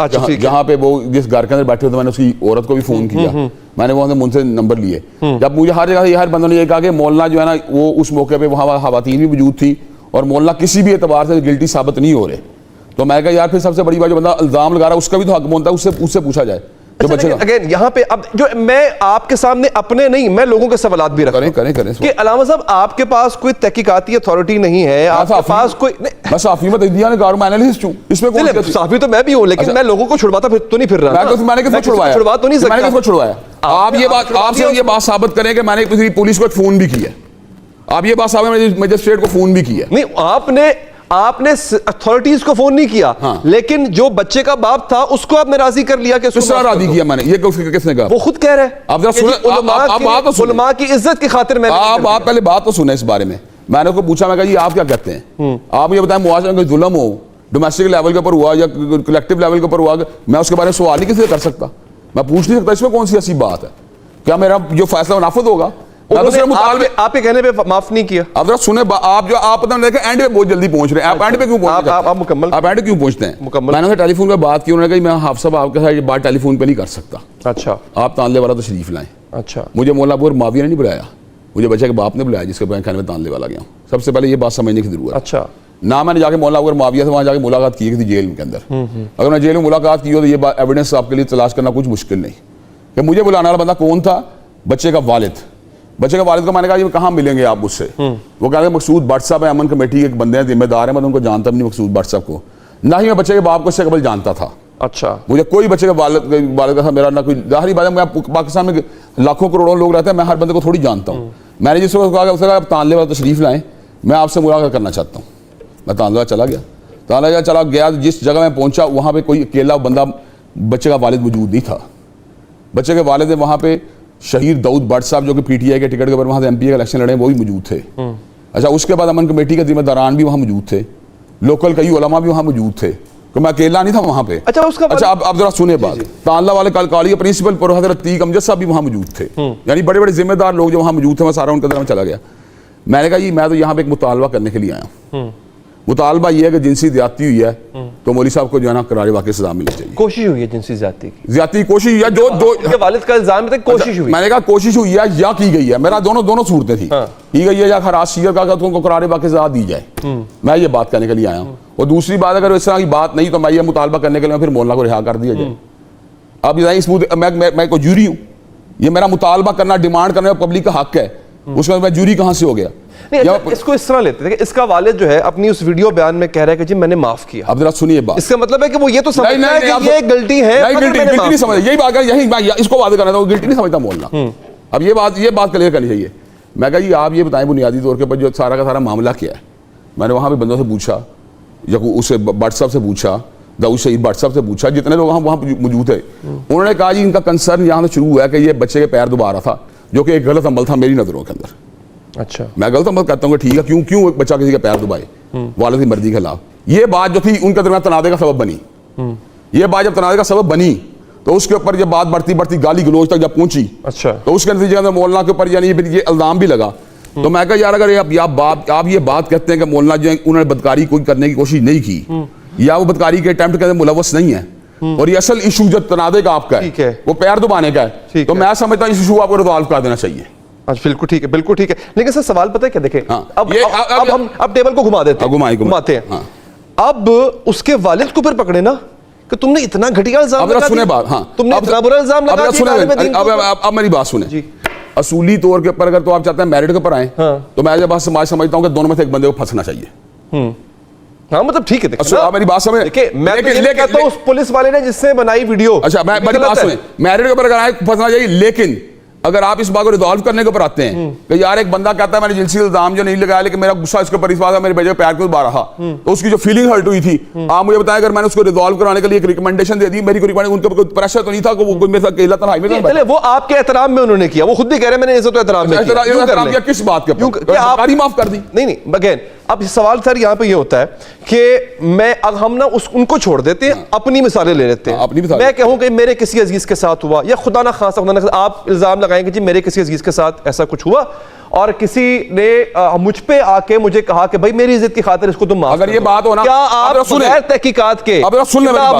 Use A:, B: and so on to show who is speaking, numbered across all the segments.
A: اچھا، ٹھیک ہے.
B: جہاں پہ وہ جس گھر کے اندر بیٹھے ہوئے میں نے اس کی عورت کو بھی فون کیا, میں نے وہاں سے ان سے نمبر لیے. جب مجھے ہر جگہ ہر بندوں نے یہ کہا کہ مولانا جو ہے نا وہ اس موقع پہ وہاں خواتین بھی موجود تھی اور مولانا کسی بھی اعتبار سے گلٹی ثابت نہیں ہو رہے. تو میں کہا یار پھر سب سے بڑی بات جو بندہ الزام لگا رہا ہے اس کا بھی تو حق بنتا ہے, اس سے پوچھا جائے.
A: اگین یہاں پہ اب جو میں آپ کے سامنے اپنے نہیں, میں لوگوں کے سوالات بھی رکھ رہا ہوں
B: کریں
A: کہ علامہ صاحب آپ کے پاس کوئی تحقیقاتی اتھارٹی نہیں ہے, آپ کے پاس کوئی,
B: میں صحافی میں تجزیہ نگار ہوں, اینالسٹ ہوں, اس میں کون
A: صحافی تو میں بھی ہوں, لیکن میں لوگوں کو چھڑواتا تو نہیں پھر رہا.
B: میں نے کس کو چھڑوایا,
A: چھڑوا تو نہیں سکتا.
B: میں نے کس کو چھڑوایا؟ آپ یہ بات, آپ سے یہ بات ثابت کریں کہ میں نے پولیس کو فون بھی کیا. آپ یہ بات ثابت, مجسٹریٹ کو فون بھی کیا.
A: نہیں, آپ نے اتھارٹیز کو فون نہیں کیا, لیکن جو بچے کا باپ تھا اس کو آپ نے راضی کر لیا. کہ
B: کس طرح راضی کیا میں نے, یہ کس نے کہا؟
A: وہ خود کہہ رہے ہیں.
B: آپ ذرا سنیں,
A: علماء کی عزت کی خاطر میں
B: آپ پہلے بات تو سنیں اس بارے میں. میں نے اس کو پوچھا, میں کہا جی آپ کیا کہتے ہیں, آپ یہ بتائیں معاشرے میں کوئی ظلم ہو ڈومیسٹک لیول کے اوپر ہوا یا کلیکٹیو لیول کے اوپر ہوا, میں اس کے بارے میں سوال ہی کسی سے کر سکتا, میں پوچھ نہیں سکتا. اس میں کون سی ایسی بات ہے؟ کیا میرا جو فیصلہ نافذ ہوگا؟
A: آپ کے کہنے پہ معاف نہیں کیا.
B: آپ ذرا سنیں, آپ جو آپ پتہ دیکھیں اینڈ پہ بہت جلدی پہنچ رہے ہیں. آپ اینڈ پہ کیوں پہنچ رہے ہیں؟
A: آپ مکمل,
B: آپ اینڈ کیوں پہنچتے ہیں؟
A: مکمل.
B: میں نے ٹیلی فون پہ بات کی, انہوں نے کہا میں حافظ صاحب آپ کے ساتھ یہ بات ٹیلی فون پہ نہیں کر سکتا.
A: اچھا,
B: آپ تانلے والا تشریف لائیں.
A: اچھا,
B: مجھے مولانا ابو معاویہ نے نہیں بلایا, مجھے بچے کے باپ نے بلایا جس کے کھانے میں تانلے والا گیا ہوں. سب سے پہلے یہ بات سمجھنے کی ضرورت ہے.
A: اچھا,
B: نہ میں نے جا کے مولانا ابو معاویہ سے وہاں جا کے ملاقات کی تھی جیل کے اندر. اگر میں جیل میں ملاقات کی ہو تو یہ ایویڈنس آپ کے لیے تلاش کرنا کچھ مشکل نہیں کہ مجھے بلانے والا بندہ کون تھا. بچے کا والد. بچے کے والد کو میں نے کہا یہ کہاں ملیں گے آپ مجھ سے؟ وہ کہا کہ مقصود بٹ صاحب ہیں, امن کمیٹی کے بندے ہیں, ذمہ دار ہیں, میں ان کو جانتا بھی نہیں مقصود بٹ صاحب کو, نہ ہی میں بچے کے باپ کو اس سے قبل جانتا تھا.
A: اچھا,
B: مجھے کوئی بچے کے والد کا میرا نہ کوئی, ظاہری بات ہے میں پاکستان میں لاکھوں کروڑوں لوگ رہتے ہیں, میں ہر بندے کو تھوڑی جانتا ہوں. میں نے جس کو کہا اس نے کہا آپ تانلے والا تشریف لائیں, میں آپ سے ملاقات کرنا چاہتا ہوں. میں تانلے والا چلا گیا. تانلے والا چلا گیا, جس جگہ میں پہنچا وہاں پہ کوئی اکیلا بندہ بچے کا والد موجود نہیں تھا. بچے کے والد وہاں پہ شہید داؤد بٹ صاحب جو کہ پی ٹی آئی کے ٹکٹ کے اوپر وہاں سے ایم پی کا الیکشن لڑے, وہ بھی موجود تھے. اچھا, اس کے بعد امن کمیٹی کے ذمہ داران بھی وہاں موجود تھے, لوکل کئی علماء بھی وہاں موجود تھے, کہ میں اکیلا نہیں تھا وہاں پہ. اچھا آپ ذرا سنیں بات. تانلہ والے کالج کے پرنسپل پر حضرت عتیق امجد صاحب بھی وہاں موجود تھے, یعنی بڑے بڑے ذمہ دار لوگ جو وہاں موجود تھے. میں سارا ان کے اندر میں چلا گیا. میں نے کہا جی میں تو یہاں پہ ایک مطالبہ کرنے کے لیے آیا ہوں. مطالبہ یہ ہے کہ جنسی زیادتی ہوئی ہے تو مولوی صاحب کو جو ہے نا قرار واقعی سزا ملنی چاہیے.
A: کوشش ہوئی ہے جنسی زیادتی کی,
B: زیادتی کوشش ہوئی ہے, جو
A: والد کا الزام ہے کوشش ہوئی.
B: میں نے کہا کوشش ہوئی ہے یا کی گئی ہے, میرا دونوں صورتیں تھیں, کی گئی ہے یا خراج شیعہ کا ان کو قرار واقعی سزا دی جائے. میں یہ بات کرنے کے لیے آیا ہوں. اور دوسری بات اگر اس طرح کی بات نہیں تو میں یہ مطالبہ کرنے کے لیے پھر مولانا کو رہا کر دیا جائے. اب میں کوئی جوری ہوں, یہ میرا مطالبہ کرنا ڈیمانڈ کرنا پبلک کا حق ہے, اس میں میں جوری کہاں سے ہو گیا؟
A: اس کو اس طرح لیتے ہیں کہ اس کا والد جو ہے اپنی اس ویڈیو بیان میں کہہ رہا ہے کہ جی میں نے معاف کیا.
B: اب ذرا سنیے بات.
A: اس کا مطلب ہے کہ وہ یہ تو سمجھتا ہے کہ یہ غلطی ہے,
B: گلٹی نہیں سمجھتا. یہی بات ہے, یہی اس کو واضح کرنا تھا, وہ گلٹی نہیں سمجھتا مولانا. اب یہ بات کلیئر کرنی چاہیے. میں کہا جی آپ یہ بتائیں بنیادی طور کے جو سارا کا سارا معاملہ کیا ہے. میں نے وہاں پہ بندوں سے پوچھا, اسے بٹ صاحب سے پوچھا, داؤد شہید بٹ صاحب سے پوچھا, جتنے لوگ وہاں موجود تھے. انہوں نے کہا جی ان کا کنسرن یہاں سے شروع ہوا ہے کہ یہ بچے کے پیر دبا رہا تھا, جو کہ ایک غلط عمل تھا میری نظروں کے اندر.
A: اچھا,
B: میں غلط عمل کرتا ہوں کہ ٹھیک ہے, کیوں ایک بچہ کسی کا پیر دبائے والد کی مرضی کے خلاف. یہ بات جو تھی ان کے درمیان تنازع کا سبب بنی. یہ بات جب تنازع کا سبب بنی تو اس کے اوپر یہ بات بڑھتی گالی گلوچ تک جب پہنچی,
A: اچھا,
B: تو اس کے نتیجے اندر مولانا کے اوپر یعنی یہ الزام بھی لگا. تو میں کہا یار اگر آپ یہ بات کہتے ہیں کہ مولانا جو انہوں نے بدکاری کوئی کرنے کی کوشش نہیں کی یا وہ بدکاری کے اٹیمپٹ کے اندر ملوث نہیں ہے, اور یہ اصل ایشو جو تنازع کا آپ کا ہے وہ پیر دبانے کا ہے, تو میں سمجھتا ہوں اس ایشو کو آپ کو ریزالو کر دینا چاہیے.
A: بالکل ٹھیک ہے, بالکل ٹھیک ہے. لیکن سر سوال پتہ ہے کیا, دیکھیں اب ہم ٹیبل کو گھما دیتے ہیں, گھماتے ہیں. اب اس کے والد کو پھر پکڑے نا کہ تم نے اتنا گھٹیا الزام لگا دیا, تم نے اتنا برا الزام لگا دیا.
B: اب میری بات سنیں. اصولی طور کے اوپر اگر تو آپ چاہتے ہیں میرٹ کے اوپر آئیں تو میں جب سماج سمجھتا ہوں کہ دونوں میں سے ایک بندے کو پھنسنا چاہیے.
A: ہاں مطلب ٹھیک ہے,
B: میری بات سمجھ.
A: میں کہتا ہوں اس پولیس والے نے جس سے بنائی ویڈیو,
B: اچھا میری بات سنیں, میرٹ کے اوپر اگر آئے پھنسنا چاہیے. لیکن اگر آپ اس بات کو ریزالو کرنے کے اوپر آتے ہیں کہ یار ایک بندہ کہتا ہے میں نے جنسی الزام جو نہیں لگایا لیکن میرا غصہ اس کے اوپر اس بات ہے میرے بیٹے پیر کو دبا رہا, تو اس کی جو فیلنگ ہرٹ ہوئی تھی, آپ مجھے بتائیں اگر میں نے اس کو ریزالو کرانے کے لیے ایک ریکمنڈیشن دے دی, میری ان کے کوئی پریشر تو نہیں تھا کہ وہ کوئی میرے ساتھ اکیلا تنہائی میں
A: چلے, وہ آپ کے احترام میں انہوں نے کیا, وہ خود بھی کہہ رہے ہیں میں نے عزت و احترام میں
B: کیا. کس بات کے اوپر معاف کر دی؟
A: نہیں بغیر اب سوال سر یہاں پہ یہ ہوتا ہے کہ ہم نا ان کو چھوڑ دیتے ہیں, اپنی مثالیں لے لیتے ہیں. میں کہوں کہ میرے کسی عزیز کے ساتھ ہوا, یا خدا نہ خواستہ آپ الزام لگائیں کہ جی میرے کسی عزیز کے ساتھ ایسا کچھ ہوا اور کسی نے مجھ پہ آ کے مجھے کہا کہ بھائی میری عزت کی خاطر اس کو تم معاف,
B: اگر یہ بات ہونا,
A: کیا آپ بغیر تحقیقات کے آپ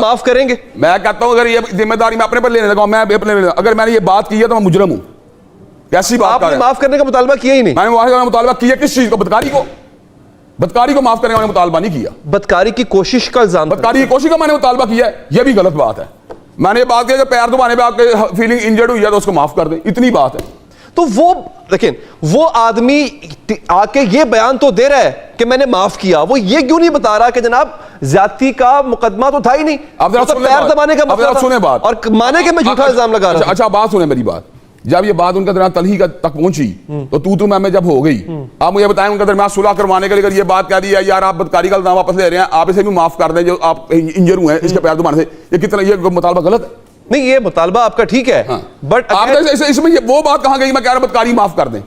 A: معاف کریں گے؟
B: میں کہتا ہوں اگر یہ ذمہ داری میں اپنے پر لینے لگا ہوں, میں اپنے اگر میں نے یہ بات کی ہے تو میں مجرم ہوں. کیسی بات
A: آپ نے معاف کرنے کا مطالبہ کیا ہی نہیں.
B: میں نے معاف کرنے کا مطالبہ کیا کس چیز کو؟ بدکاری کو معاف کرنے کا مطالبہ نہیں کیا.
A: بدکاری کی کوشش کا الزام,
B: بدکاری کی کوشش کا میں نے مطالبہ کیا ہے, یہ بھی غلط بات ہے. میں نے یہ بات کیا کہ پیر دبانے پہ آپ کے فیلنگ انجرڈ ہوئی ہے تو اس کو معاف کر دیں, اتنی بات ہے.
A: تو وہ دیکھیں وہ آدمی آ کے یہ بیان تو دے رہا ہے کہ میں نے معاف کیا, وہ یہ کیوں نہیں بتا رہا کہ جناب زیادتی کا مقدمہ تو تھا ہی نہیں, پیر دبانے کا مسئلہ تھا اور مانے کہ میں جھوٹا الزام لگا رہا.
B: اچھا بات سنیں میری بات. جب یہ بات ان کے درمیان تلخی تک پہنچی تو میں جب ہو گئی, آپ مجھے بتائیں ان کے درمیان صلح کروانے کے لیے اگر یہ بات کہہ دی ہے یار آپ بدکاری کا الزام واپس لے رہے ہیں, آپ اسے بھی معاف کر دیں جو آپ انجر ہوئے ہیں اس کے پیر دبانے سے, یہ کتنا یہ مطالبہ غلط ہے؟
A: نہیں یہ مطالبہ آپ کا ٹھیک ہے, بٹ
B: اس میں وہ بات کہاں گئی میں کہہ رہا ہوں بدکاری معاف کر دیں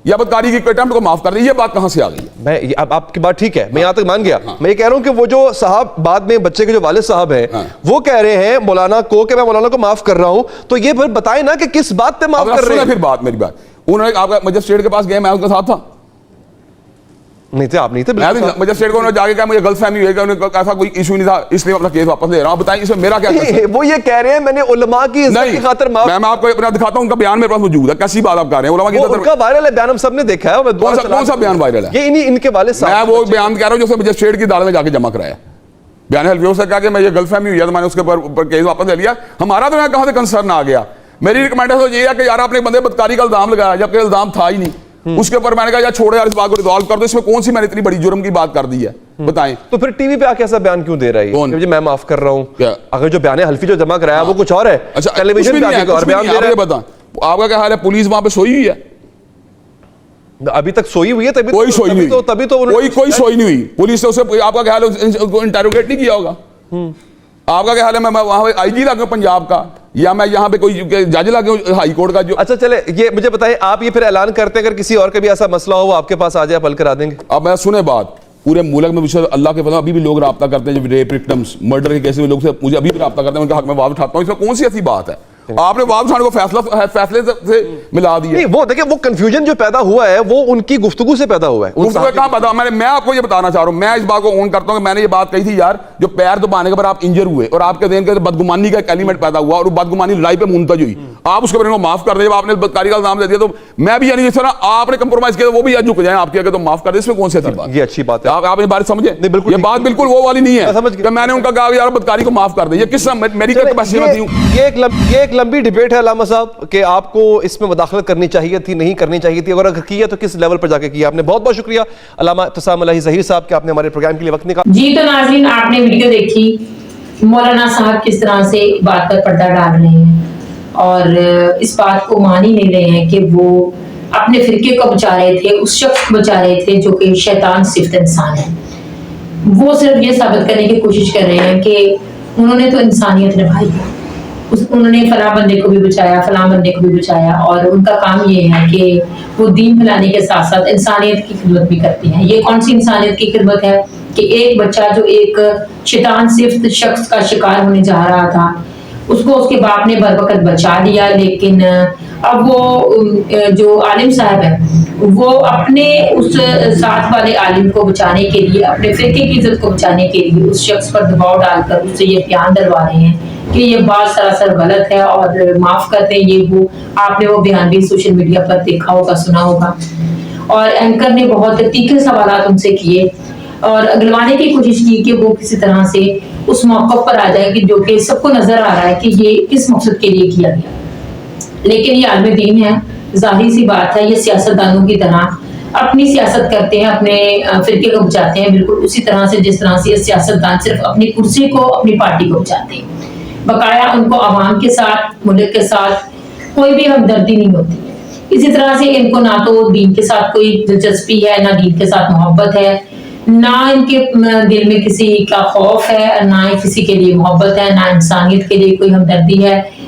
B: یا بدکاری کی اٹمپٹ کو معاف کر دیں, یہ بات کہاں سے آ گئی؟
A: میں اب آپ کی بات ٹھیک ہے, میں یہاں تک مان گیا. میں یہ کہہ رہا ہوں کہ وہ جو صاحب بعد میں بچے کے جو والد صاحب ہیں وہ کہہ رہے ہیں مولانا کو کہ میں مولانا کو معاف کر رہا ہوں, تو یہ پھر بتائیں نا کہ کس بات پہ معاف کر رہے ہیں.
B: پھر بات میری بات, انہوں نے آپ کا مجسٹریٹ کے پاس گئے, میں ان کے ساتھ تھا
A: نہیں تھے, آپ نہیں تھے.
B: مجسٹریٹ کو جا کے کہا مجھے غلط فہمی ہوئی ہے, ایسا کوئی ایشو نہیں تھا اس لیے اپنا کیس واپس لے رہا ہوں. بتائیں اس میں میرا کیا؟
A: وہ یہ کہہ رہے ہیں میں نے علماء کی عزت کی خاطر معاف.
B: میں آپ کو اپنا دکھاتا ہوں, ان کا بیان میرے پاس موجود ہے. کیسی بات آپ کر رہے ہیں؟ علماء کی عزت,
A: ان کا وائرل ہے بیان, ہم سب نے دیکھا ہے.
B: کون سا بیان وائرل ہے؟
A: یہ ان کے والد صاحب,
B: میں وہ بیان کہہ رہا ہوں جو مجسٹریٹ کی عدالت میں جا کے جمع کرایا. بیان حلفیوں سے کہا کہ میں یہ غلط فہمی ہوئی ہے تو میں نے اس کے اوپر کیس واپس لے لیا. ہمارا تو کہاں سے کنسرن آ گیا. میری ریکمینڈیشن یہ ہے کہ یار آپ نے بندے بدکاری کا الزام لگایا جبکہ الزام تھا ہی نہیں, اس کے اوپر میں نے کہا یار چھوڑو یار اس بات کو ریزالو کر دو, اس میں کون سی میں نے اتنی بڑی جرم کی بات کر دی ہے بتائیں.
A: تو پھر ٹی وی پہ آ کے ایسا بیان کیوں دے رہا ہے کہ میں معاف کر رہا ہوں؟ اگر جو بیان حلفی جو جمع کرایا وہ کچھ اور ہے, ٹیلی ویژن پہ آ کے اور بیان دے رہا ہے.
B: بتائیں آپ کا کیا حال ہے؟ پولیس وہاں پہ سوئی ہوئی ہے؟
A: ابھی تک سوئی ہوئی ہے,
B: کوئی سوئی نہیں ہوئی,
A: تبھی تو
B: کوئی سوئی نہیں ہوئی. پولیس نے اسے آپ کا کیا حال ہے کو انٹروگیٹ نہیں کیا ہوگا؟ آپ کا کیا حال ہے؟ میں وہاں پہ آئی جی لگا پنجاب کا, یا میں یہاں پہ کوئی جج لگا ہائی کورٹ کا جو. اچھا
A: چلے یہ مجھے بتائیں, آپ یہ پھر اعلان کرتے ہیں اگر کسی اور کا بھی ایسا مسئلہ ہو وہ آپ کے پاس آ جائے, آپ حل کرا دیں گے؟
B: اب میں سنیں بات, پورے ملک میں اللہ کے فضل ابھی بھی لوگ رابطہ کرتے ہیں, جب ریپ وکٹمز مرڈر کے کیسز میں لوگ سے مجھے ابھی بھی رابطہ کرتے ہیں, ان کے حق میں آواز اٹھاتا ہوں. اس میں کون سی ایسی بات ہے؟ آپ نے آواز اٹھانے کو فیصلے سے ملا دیا.
A: نہیں وہ دیکھیں وہ کنفیوژن جو پیدا ہوا ہے وہ ان کی گفتگو سے پیدا ہوا ہے.
B: گفتگو کہاں پیدا؟ میں آپ کو یہ بتانا چاہ رہا ہوں, میں اس بات کو اون کرتا ہوں کہ میں نے یہ بات کہی تھی یار, جو پیر دبانے کے بعد آپ انجر ہوئے اور آپ کے ذہن کے بدگمانی کا ایک ایلیمنٹ پیدا ہوا اور وہ بدگمانی لڑائی پہ منتج ہوئی, آپ اس کے بارے میں معاف کر دیں. جب آپ نے بدکاری کا الزام دے دیا تو میں بھی یعنی جس طرح آپ نے کمپرومائز کیا وہ بھی جھک جائیں آپ کے آگے تو معاف کر دیں. اس میں کون سی اچھی بات؟
A: یہ اچھی بات ہے,
B: آپ یہ بات سمجھیں.
A: بالکل
B: یہ بات بالکل وہ والی نہیں ہے کہ میں نے ان کا کہا یار بدکاری کو معاف کر دیں. یہ کس میری کیپیسٹی میں ہوں.
A: یہ ایک لمبی ڈیبیٹ ہے علامہ صاحب کہ آپ کو اس میں مداخلت کرنی چاہیے تھی نہیں کرنی چاہیے تھی, اور اگر کی ہے تو کس لیول پر جا کے کیا. آپ نے بہت بہت شکریہ علامہ ابتسام الہی ظہیر صاحب کہ آپ نے ہمارے پروگرام کے لیے وقت نکالا.
C: جی تو ناظرین آپ نے ویڈیو دیکھی, مولانا صاحب کس طرح سے بات پر پردہ ڈال رہے ہیں اور اس بات کو مان ہی نہیں رہے ہیں کہ وہ اپنے فرقے کو بچا رہے تھے, اس شخص کو بچا رہے تھے جو کہ شیطان صفت انسان ہے. وہ صرف یہ ثابت کرنے کی کوشش کر رہے ہیں کہ انہوں نے تو انسانیت نبھائی ہے, انہوں نے فلاں بندے کو بھی بچایا, فلاں بندے کو بھی بچایا, اور ان کا کام یہ ہے کہ وہ دین پھیلانے کے ساتھ ساتھ انسانیت کی خدمت بھی کرتے ہیں. یہ کون سی انسانیت کی خدمت ہے کہ ایک بچہ جو ایک شیطان صفت شخص کا شکار ہونے جا رہا تھا اس کو اس کے باپ نے بر وقت بچا لیا, لیکن اب وہ جو عالم صاحب ہے وہ اپنے اس ساتھ والے عالم کو بچانے کے لیے, اپنے فرقے کی عزت کو بچانے کے لیے اس شخص پر دباؤ ڈال کر اس سے یہ بیان ڈلوا رہے ہیں کہ یہ بات سراسر غلط ہے اور معاف کرتے ہیں. یہ وہ آپ نے وہ بیان بھی سوشل میڈیا پر دیکھا ہوگا, سنا ہوگا, اور اینکر نے بہت تیکھے سوالات ان سے کیے اور اگلوانے کی کوشش کی کہ وہ کسی طرح سے اس موقف پر آ جائے کہ جو کہ سب کو نظر آ رہا ہے کہ یہ کس مقصد کے لیے کیا گیا. لیکن یہ عالم دین ہے, ظاہری سی بات ہے, یہ سیاستدانوں کی طرح اپنی سیاست کرتے ہیں, اپنے فرقے کو بچاتے ہیں, بالکل اسی طرح سے جس طرح سے یہ سیاستدان صرف اپنی کرسی کو, اپنی پارٹی کو بچاتے ہیں. بقایا ان کو عوام کے ساتھ, ملک کے ساتھ کوئی بھی ہمدردی نہیں ہوتی ہے. اسی طرح سے ان کو نہ تو دین کے ساتھ کوئی دلچسپی ہے, نہ دین کے ساتھ محبت ہے, نہ ان کے دل میں کسی کا خوف ہے, نہ کسی کے لیے محبت ہے, نہ انسانیت کے لیے کوئی ہمدردی ہے.